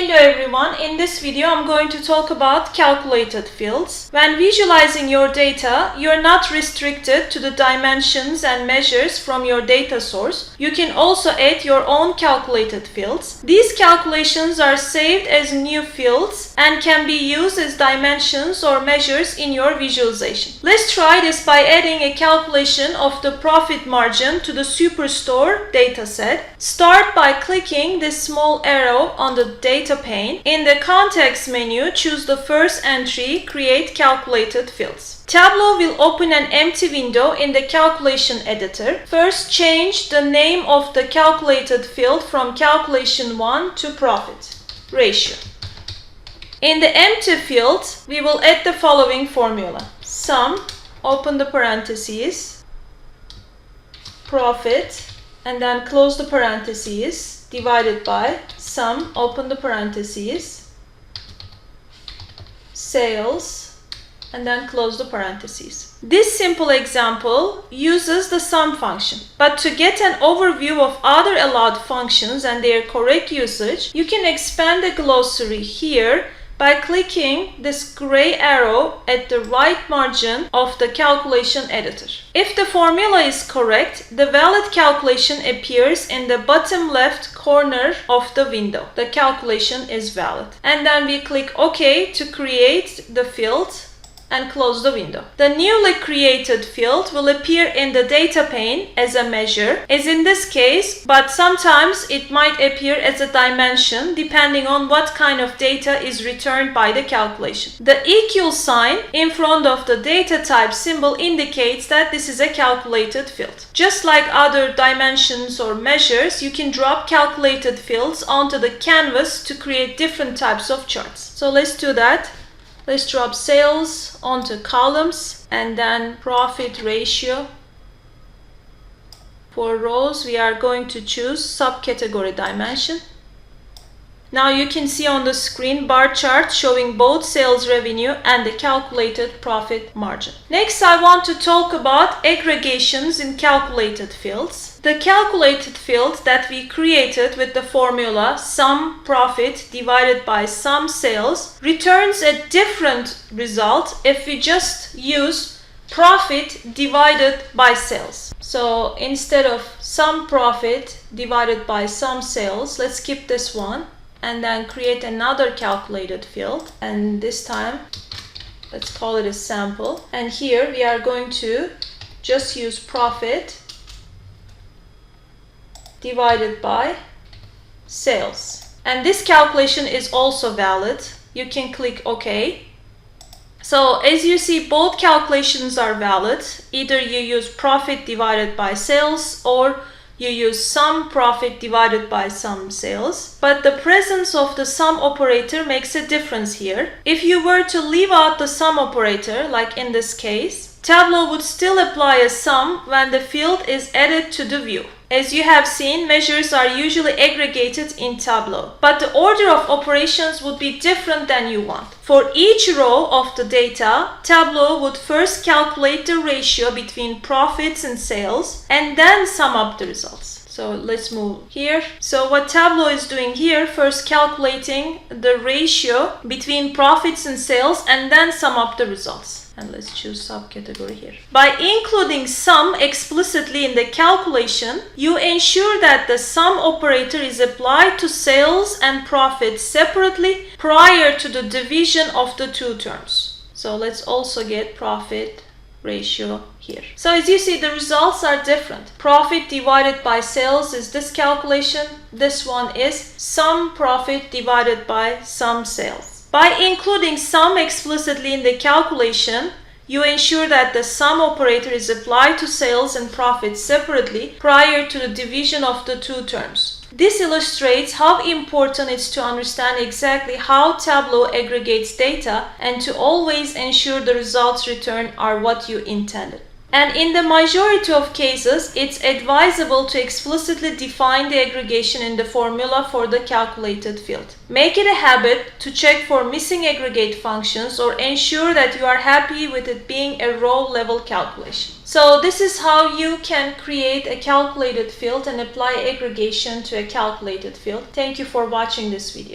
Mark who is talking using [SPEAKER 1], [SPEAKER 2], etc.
[SPEAKER 1] Hello everyone, in this video I'm going to talk about calculated fields. When visualizing your data, you are not restricted to the dimensions and measures from your data source. You can also add your own calculated fields. These calculations are saved as new fields and can be used as dimensions or measures in your visualization. Let's try this by adding a calculation of the profit margin to the Superstore dataset. Start by clicking this small arrow on the data pane. In the context menu, choose the first entry, Create Calculated Fields. Tableau will open an empty window in the calculation editor. First, change the name of the calculated field from Calculation 1 to Profit Ratio. In the empty field, we will add the following formula. Sum, open the parentheses, profit, and then close the parentheses, divided by sum, open the parentheses, sales, and then close the parentheses. This simple example uses the sum function. But to get an overview of other allowed functions and their correct usage, you can expand the glossary here by clicking this gray arrow at the right margin of the calculation editor. If the formula is correct, the valid calculation appears in the bottom left corner of the window. The calculation is valid. And then we click OK to create the field and close the window. The newly created field will appear in the data pane as a measure, as in this case, but sometimes it might appear as a dimension depending on what kind of data is returned by the calculation. The equal sign in front of the data type symbol indicates that this is a calculated field. Just like other dimensions or measures, you can drop calculated fields onto the canvas to create different types of charts. So let's do that. Let's drop sales onto columns and then profit ratio. For rows, we are going to choose subcategory dimension. Now you can see on the screen bar chart showing both sales revenue and the calculated profit margin. Next, I want to talk about aggregations in calculated fields. The calculated field that we created with the formula sum profit divided by sum sales returns a different result if we just use profit divided by sales. So instead of sum profit divided by sum sales, let's skip this one and then create another calculated field, and this time let's call it a sample, and here we are going to just use profit divided by sales, and this calculation is also valid. You can click OK. So as you see, both calculations are valid. Either you use profit divided by sales or you use sum profit divided by sum sales, but the presence of the sum operator makes a difference here. If you were to leave out the sum operator, like in this case, Tableau would still apply a sum when the field is added to the view. As you have seen, measures are usually aggregated in Tableau, but the order of operations would be different than you want. For each row of the data, Tableau would first calculate the ratio between profits and sales and then sum up the results. So let's move here. So what Tableau is doing here, first calculating the ratio between profits and sales and then sum up the results. And let's choose subcategory here. By including sum explicitly in the calculation, you ensure that the sum operator is applied to sales and profits separately prior to the division of the two terms. So let's also get profit ratio here. So as you see, the results are different. Profit divided by sales is this calculation. This one is sum profit divided by sum sales. By including sum explicitly in the calculation, you ensure that the sum operator is applied to sales and profits separately prior to the division of the two terms. This illustrates how important it is to understand exactly how Tableau aggregates data and to always ensure the results returned are what you intended. And in the majority of cases, it's advisable to explicitly define the aggregation in the formula for the calculated field. Make it a habit to check for missing aggregate functions or ensure that you are happy with it being a row-level calculation. So this is how you can create a calculated field and apply aggregation to a calculated field. Thank you for watching this video.